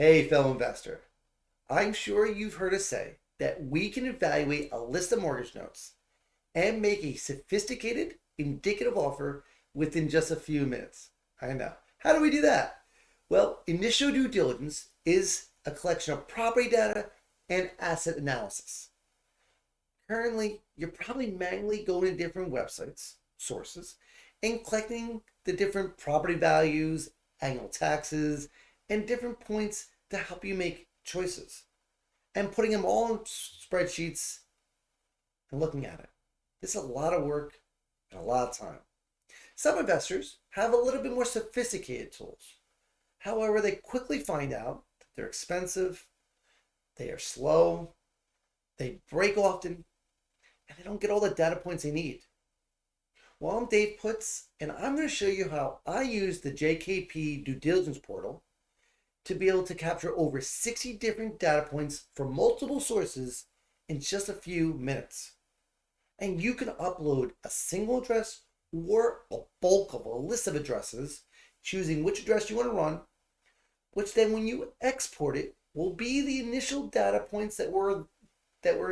Hey, fellow investor. I'm sure you've heard us say that we can evaluate a list of mortgage notes and make a sophisticated, indicative offer within just a few minutes. I know. How do we do that? Well, initial due diligence is a collection of property data and asset analysis. Currently, you're probably manually going to different websites, sources, and collecting the different property values, annual taxes, and different points to help you make choices and putting them all in spreadsheets and looking at it. This is a lot of work and a lot of time. Some investors have a little bit more sophisticated tools. However, they quickly find out that they're expensive, they are slow, they break often, and they don't get all the data points they need. Well, I'm Dave Putz, and I'm going to show you how I use the JKP due diligence portal to be able to capture over 60 different data points from multiple sources in just a few minutes. And you can upload a single address or a bulk of a list of addresses, choosing which address you want to run, which then when you export it will be the initial data points that were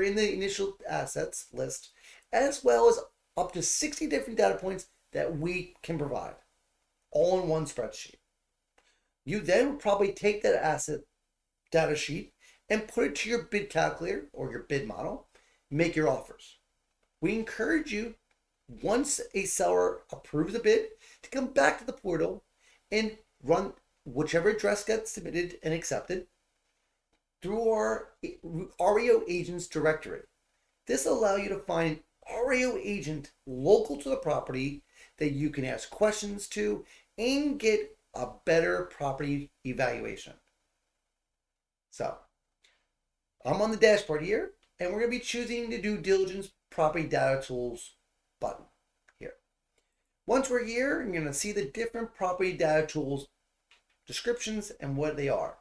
in the initial assets list, as well as up to 60 different data points that we can provide, all in one spreadsheet. You then probably take that asset data sheet and put it to your bid calculator or your bid model, make your offers. We encourage you, once a seller approves the bid, to come back to the portal and run whichever address gets submitted and accepted through our REO agents directory. This will allow you to find REO agent local to the property that you can ask questions to and get a better property evaluation. So I'm on the dashboard here, and we're going to be choosing the due diligence property data tools button here. Once we're here, you're going to see the different property data tools descriptions and what they are.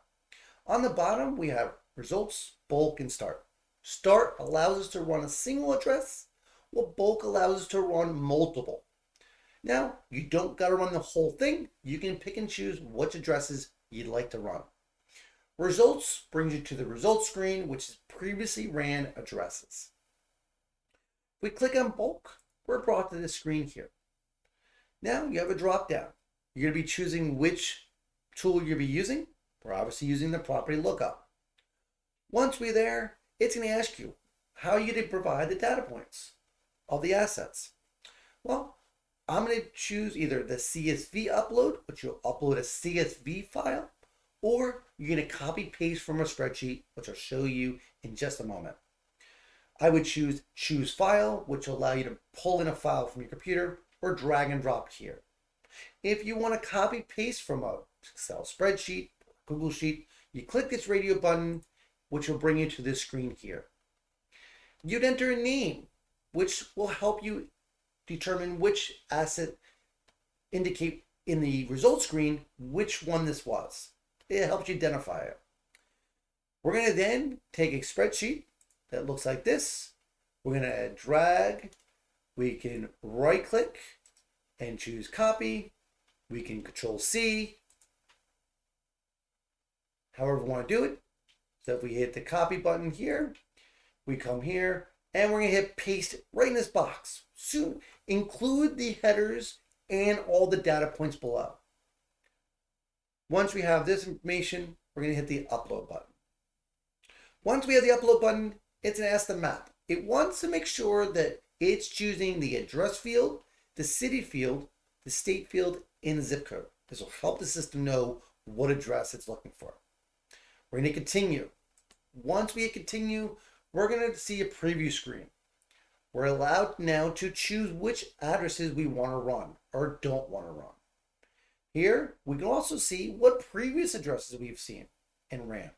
On the bottom, we have results, bulk, and start. Start allows us to run a single address, while bulk allows us to run multiple. Now, you don't got to run the whole thing. You can pick and choose which addresses you'd like to run. Results brings you to the results screen, which is previously ran addresses. If we click on bulk, we're brought to this screen here. Now you have a drop down. You're going to be choosing which tool you'll be using. We're obviously using the property lookup. Once we're there, it's going to ask you how you did provide the data points of the assets. Well, I'm going to choose either the CSV upload, which you'll upload a CSV file, or you're going to copy paste from a spreadsheet, which I'll show you in just a moment. I would choose file, which will allow you to pull in a file from your computer or drag and drop here. If you want to copy paste from a Excel spreadsheet, Google Sheet, you click this radio button, which will bring you to this screen here. You'd enter a name, which will help you determine which asset indicate in the results screen which one this was. It helps you identify it. We're going to then take a spreadsheet that looks like this. We're going to drag. We can right click and choose copy. We can Control C. However we want to do it. So if we hit the copy button here, we come here and we're going to hit paste right in this box. Soon include the headers and all the data points below. Once we have this information, we're going to hit the upload button. Once we have the upload button, it's going to ask the map. It wants to make sure that it's choosing the address field, the city field, the state field, and the zip code. This will help the system know what address it's looking for. We're going to continue. Once we hit continue, we're going to see a preview screen. We're allowed now to choose which addresses we want to run or don't want to run. Here, we can also see what previous addresses we've seen and ran.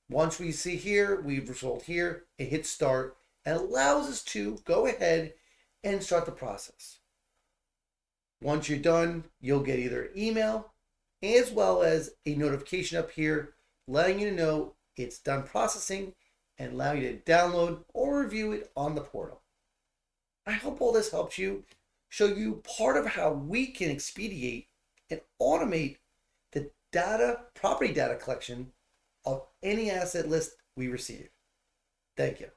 Once we see here, we've resolved here, it hits start and allows us to go ahead and start the process. Once you're done, you'll get either email as well as a notification up here letting you know it's done processing and allow you to download or review it on the portal. I hope all this helps you, show you part of how we can expedite and automate the property data collection of any asset list we receive. Thank you.